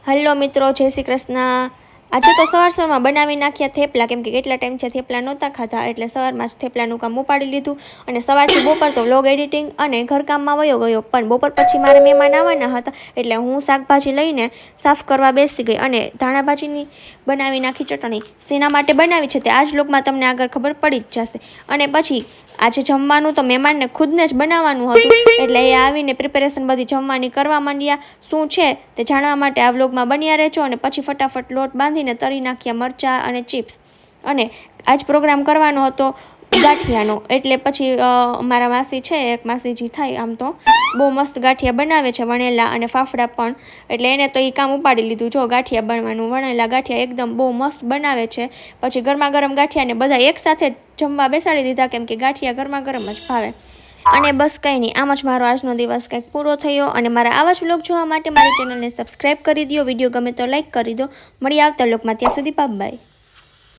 Hello મિત્રો, જય શ્રી કૃષ્ણ। આજે તો સવારમાં બનાવી નાખ્યા થેપલા, કેમ કે કેટલા ટાઈમ છે થેપલા નહોતા ખાતા, એટલે સવારમાં જ થેપલાનું કામ ઉપાડી લીધું અને સવારથી બપોર તો વ્લોગ એડિટિંગ અને ઘરકામમાં વયો ગયો। પણ બપોર પછી મારે મહેમાન આવવાના હતા, એટલે હું શાકભાજી લઈને સાફ કરવા બેસી ગઈ અને ધાણાભાજીની બનાવી નાખી ચટણી। શેના માટે બનાવી છે તે આ જ વ્લોગમાં તમને આગળ ખબર પડી જ જશે। અને પછી આજે જમવાનું તો મહેમાનને ખુદને જ બનાવવાનું હતું, એટલે એ આવીને પ્રિપેરેશન બધી જમવાની કરવા માંડ્યા। શું છે તે જાણવા માટે આ વ્લોગમાં બન્યા રહેજો। અને પછી ફટાફટ લોટ બાંધીને તરી નાખ્યા મરચાં અને ચિપ્સ। અને આજ પ્રોગ્રામ કરવાનો હતો ગાંઠિયાનો, એટલે પછી મારા માસી છે, એક માસીજી થાય આમ તો, બહુ મસ્ત ગાંઠિયા બનાવે છે, વણેલા અને ફાફડા પણ, એટલે એને તો એ કામ ઉપાડી લીધું। જો ગાંઠિયા બનવાનું, વણેલા ગાંઠિયા એકદમ બહુ મસ્ત બનાવે છે। પછી ગરમા ગરમ ગાંઠિયાને બધા એકસાથે જમવા બેસાડી દીધા, કેમ કે ગાંઠિયા ગરમા ગરમ જ ભાવે। અને બસ કંઈ નહીં, આમ જ મારો આજનો દિવસ કંઈક પૂરો થયો। અને મારા આવા જ વ્લોગ જોવા માટે મારી ચેનલને સબસ્ક્રાઈબ કરી દો, વિડીયો ગમે તો લાઈક કરી દો। મળી આવતા વ્લોગમાં, ત્યાં સુધી બાય બાય।